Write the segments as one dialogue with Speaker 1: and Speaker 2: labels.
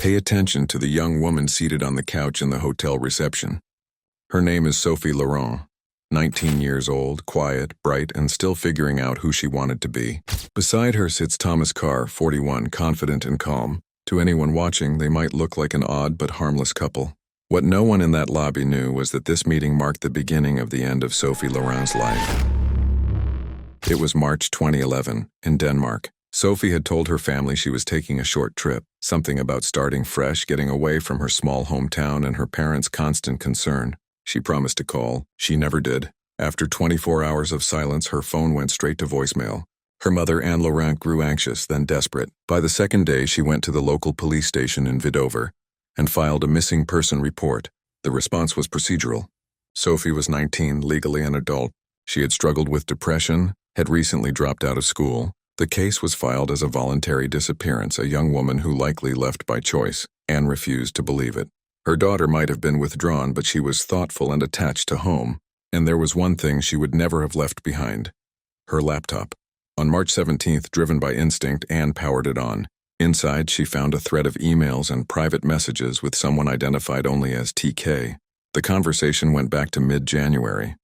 Speaker 1: Pay attention to the young woman seated on the couch in the hotel reception. Her name is Sophie Lorent, 19 years old, quiet, bright, and still figuring out who she wanted to be. Beside her sits Thomas Carr, 41, confident and calm. To anyone watching, they might look like an odd but harmless couple. What no one in that lobby knew was that this meeting marked the beginning of the end of Sophie Lorent's life. It was March 2011, in Denmark. Sophie had told her family she was taking a short trip, something about starting fresh, getting away from her small hometown and her parents' constant concern. She promised to call. She never did. After 24 hours of silence, her phone went straight to voicemail. Her mother, Anne Lorent, grew anxious, then desperate. By the second day, she went to the local police station in Vidover and filed a missing person report. The response was procedural. Sophie was 19, legally an adult. She had struggled with depression, had recently dropped out of school. The case was filed as a voluntary disappearance, a young woman who likely left by choice. Anne refused to believe it. Her daughter might have been withdrawn, but she was thoughtful and attached to home. And there was one thing she would never have left behind: her laptop. On March 17th, driven by instinct, Anne powered it on. Inside, she found a thread of emails and private messages with someone identified only as TK. The conversation went back to mid-January.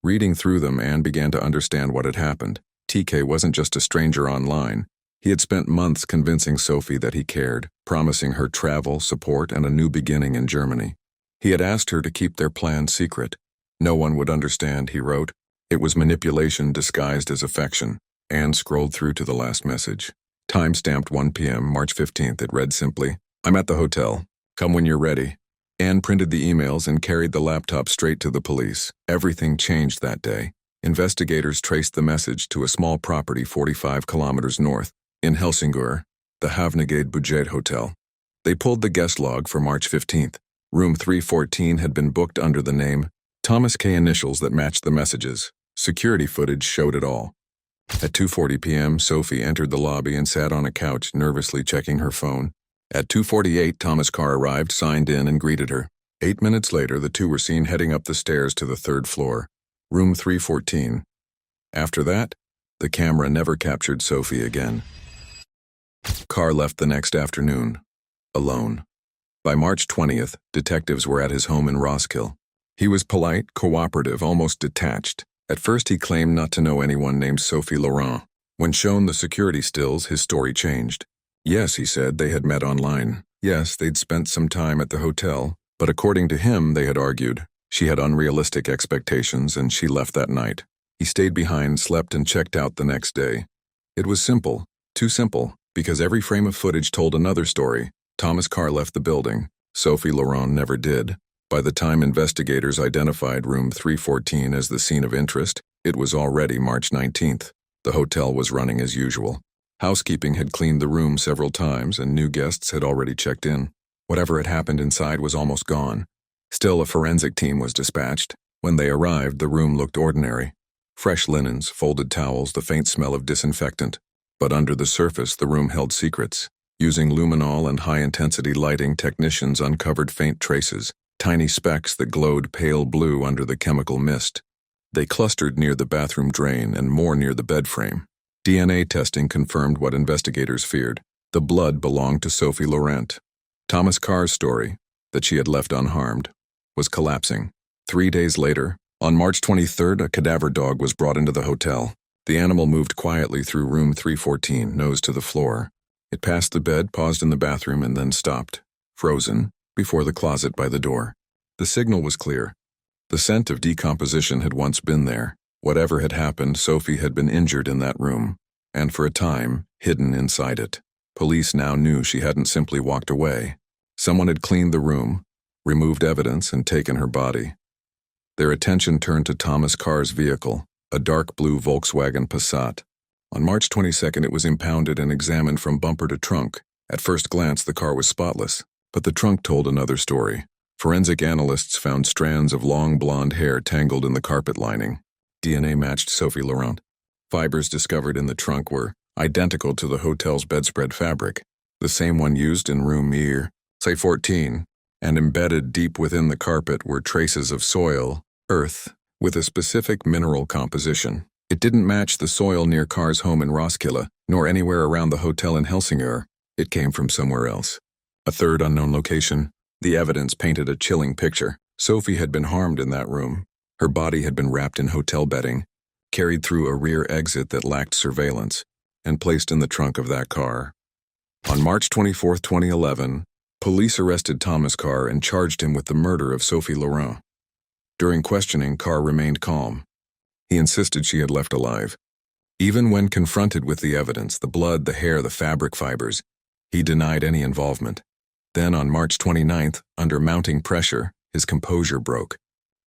Speaker 1: Reading through them, Anne began to understand what had happened. TK wasn't just a stranger online. He had spent months convincing Sophie that he cared, promising her travel, support, and a new beginning in Germany. He had asked her to keep their plan secret. No one would understand, he wrote. It was manipulation disguised as affection. Anne scrolled through to the last message. Time-stamped 1 p.m., March 15th, it read simply, "I'm at the hotel. Come when you're ready." Anne printed the emails and carried the laptop straight to the police. Everything changed that day. Investigators traced the message to a small property 45 kilometers north, in Helsingør, the Havnegade Budget Hotel. They pulled the guest log for March 15th. Room 314 had been booked under the name Thomas K. initials that matched the messages. Security footage showed it all. At 2:40 p.m., Sophie entered the lobby and sat on a couch, nervously checking her phone. At 2:48, Thomas Carr arrived, signed in, and greeted her. 8 minutes later, the two were seen heading up the stairs to the third floor, room 314. After that, the camera never captured Sophie again. Carr left the next afternoon, alone. By March 20th, detectives were at his home in Roskilde. He was polite, cooperative, almost detached. At first, he claimed not to know anyone named Sophie Lorent. When shown the security stills, his story changed. Yes, he said, they had met online. Yes, they'd spent some time at the hotel. But according to him, they had argued. She had unrealistic expectations, and she left that night. He stayed behind, slept, and checked out the next day. It was simple. Too simple, because every frame of footage told another story. Thomas Carr left the building. Sophie Lorent never did. By the time investigators identified room 314 as the scene of interest, it was already March 19th. The hotel was running as usual. Housekeeping had cleaned the room several times, and new guests had already checked in. Whatever had happened inside was almost gone. Still, a forensic team was dispatched. When they arrived, the room looked ordinary. Fresh linens, folded towels, the faint smell of disinfectant. But under the surface, the room held secrets. Using luminol and high-intensity lighting, technicians uncovered faint traces. Tiny specks that glowed pale blue under the chemical mist. They clustered near the bathroom drain and more near the bed frame. DNA testing confirmed what investigators feared. The blood belonged to Sophie Lorent. Thomas Carr's story, that she had left unharmed, was collapsing. 3 days later, on March 23rd, a cadaver dog was brought into the hotel. The animal moved quietly through room 314, nose to the floor. It passed the bed, paused in the bathroom, and then stopped, frozen, before the closet by the door. The signal was clear. The scent of decomposition had once been there. Whatever had happened, Sophie had been injured in that room, and for a time, hidden inside it. Police now knew she hadn't simply walked away. Someone had cleaned the room, removed evidence, and taken her body. Their attention turned to Thomas Carr's vehicle, a dark blue Volkswagen Passat. On March 22nd, it was impounded and examined from bumper to trunk. At first glance, the car was spotless. But the trunk told another story. Forensic analysts found strands of long blonde hair tangled in the carpet lining. DNA matched Sophie Lorent. Fibers discovered in the trunk were identical to the hotel's bedspread fabric, the same one used in room E14, and embedded deep within the carpet were traces of soil, earth, with a specific mineral composition. It didn't match the soil near Carr's home in Roskilde, nor anywhere around the hotel in Helsingør. It came from somewhere else. A third unknown location. The evidence painted a chilling picture. Sophie had been harmed in that room. Her body had been wrapped in hotel bedding, carried through a rear exit that lacked surveillance, and placed in the trunk of that car. On March 24, 2011, police arrested Thomas Carr and charged him with the murder of Sophie Lorent. During questioning, Carr remained calm. He insisted she had left alive. Even when confronted with the evidence, the blood, the hair, the fabric fibers, he denied any involvement. Then on March 29th, under mounting pressure, his composure broke.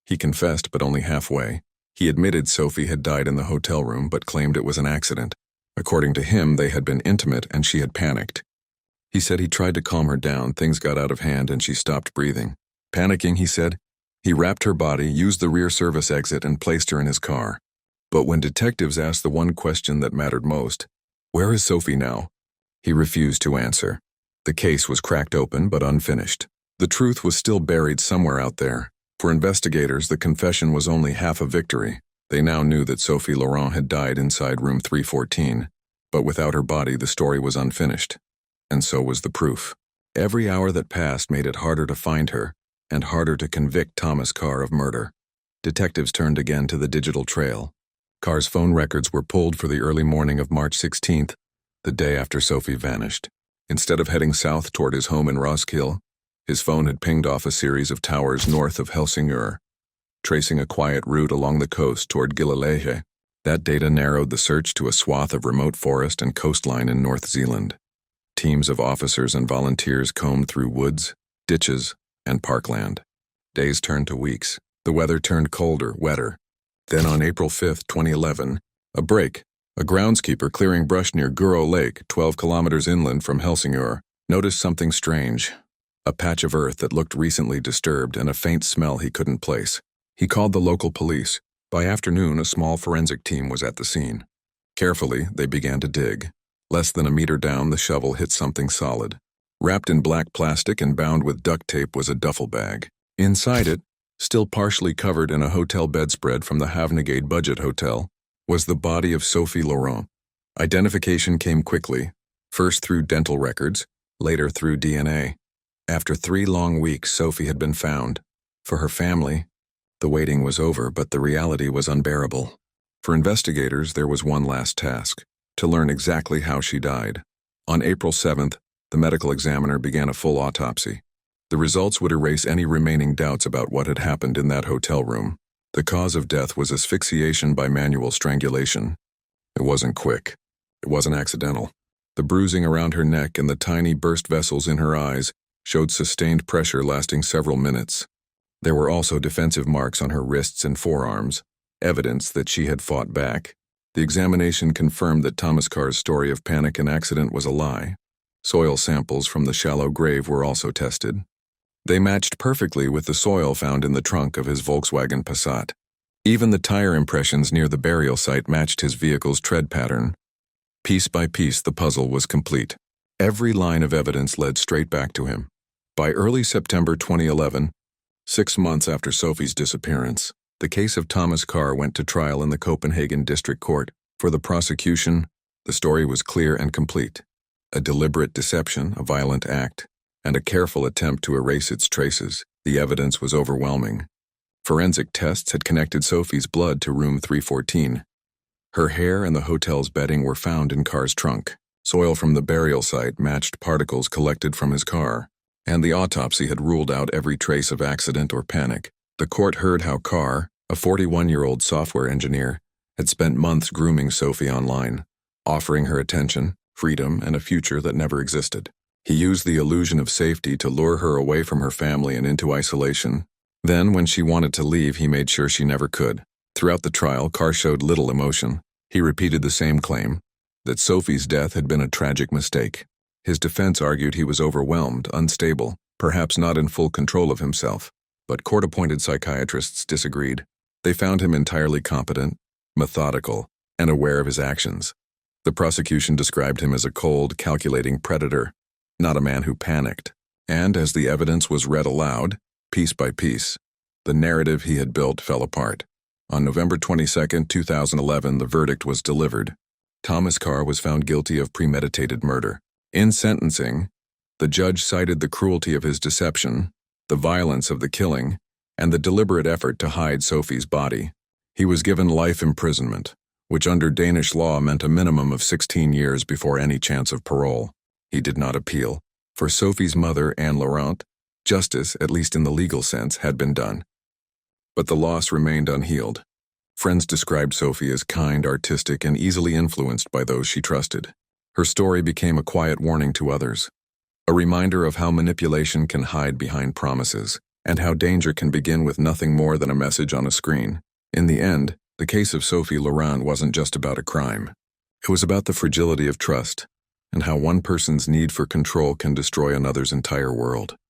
Speaker 1: He confessed, but only halfway. He admitted Sophie had died in the hotel room, but claimed it was an accident. According to him, they had been intimate and she had panicked. He said he tried to calm her down, things got out of hand and she stopped breathing. Panicking, he said, he wrapped her body, used the rear service exit and placed her in his car. But when detectives asked the one question that mattered most, "Where is Sophie now?" he refused to answer. The case was cracked open but unfinished. The truth was still buried somewhere out there. For investigators, the confession was only half a victory. They now knew that Sophie Lorent had died inside room 314, but without her body, the story was unfinished. And so was the proof. Every hour that passed made it harder to find her, and harder to convict Thomas Carr of murder. Detectives turned again to the digital trail. Carr's phone records were pulled for the early morning of March 16th, the day after Sophie vanished. Instead of heading south toward his home in Roskilde, his phone had pinged off a series of towers north of Helsingør, tracing a quiet route along the coast toward Gilleleje. That data narrowed the search to a swath of remote forest and coastline in North Zealand. Teams of officers and volunteers combed through woods, ditches, and parkland. Days turned to weeks. The weather turned colder, wetter. Then on April 5, 2011, a break. A groundskeeper clearing brush near Guro Lake, 12 kilometers inland from Helsingør, noticed something strange. A patch of earth that looked recently disturbed and a faint smell he couldn't place. He called the local police. By afternoon, a small forensic team was at the scene. Carefully, they began to dig. Less than a meter down, the shovel hit something solid. Wrapped in black plastic and bound with duct tape was a duffel bag. Inside it, still partially covered in a hotel bedspread from the Havnegade Budget Hotel, was the body of Sophie Lorent. Identification came quickly, first through dental records, later through DNA. After 3 long weeks, Sophie had been found. For her family, the waiting was over, but the reality was unbearable. For investigators, there was one last task: to learn exactly how she died. On April 7th, the medical examiner began a full autopsy. The results would erase any remaining doubts about what had happened in that hotel room. The cause of death was asphyxiation by manual strangulation. It wasn't quick. It wasn't accidental. The bruising around her neck and the tiny burst vessels in her eyes showed sustained pressure lasting several minutes. There were also defensive marks on her wrists and forearms, evidence that she had fought back. The examination confirmed that Thomas Carr's story of panic and accident was a lie. Soil samples from the shallow grave were also tested. They matched perfectly with the soil found in the trunk of his Volkswagen Passat. Even the tire impressions near the burial site matched his vehicle's tread pattern. Piece by piece, the puzzle was complete. Every line of evidence led straight back to him. By early September 2011, 6 months after Sophie's disappearance, the case of Thomas Carr went to trial in the Copenhagen District Court. For the prosecution, the story was clear and complete. A deliberate deception, a violent act, and a careful attempt to erase its traces. The evidence was overwhelming. Forensic tests had connected Sophie's blood to room 314. Her hair and the hotel's bedding were found in Carr's trunk. Soil from the burial site matched particles collected from his car, and the autopsy had ruled out every trace of accident or panic. The court heard how Carr, a 41-year-old software engineer, had spent months grooming Sophie online, offering her attention, freedom, and a future that never existed. He used the illusion of safety to lure her away from her family and into isolation. Then, when she wanted to leave, he made sure she never could. Throughout the trial, Carr showed little emotion. He repeated the same claim, that Sophie's death had been a tragic mistake. His defense argued he was overwhelmed, unstable, perhaps not in full control of himself. But court-appointed psychiatrists disagreed. They found him entirely competent, methodical, and aware of his actions. The prosecution described him as a cold, calculating predator, not a man who panicked. And as the evidence was read aloud, piece by piece, the narrative he had built fell apart. On November 22, 2011, the verdict was delivered. Thomas Carr was found guilty of premeditated murder. In sentencing, The judge cited the cruelty of his deception, the violence of the killing, and the deliberate effort to hide Sophie's body. He was given life imprisonment, which under Danish law meant a minimum of 16 years before any chance of parole. He did not appeal. For Sophie's mother, Anne Lorent, justice, at least in the legal sense, had been done. But the loss remained unhealed. Friends described Sophie as kind, artistic, and easily influenced by those she trusted. Her story became a quiet warning to others, a reminder of how manipulation can hide behind promises, and how danger can begin with nothing more than a message on a screen. In the end, the case of Sophie Lorent wasn't just about a crime. It was about the fragility of trust, and how one person's need for control can destroy another's entire world.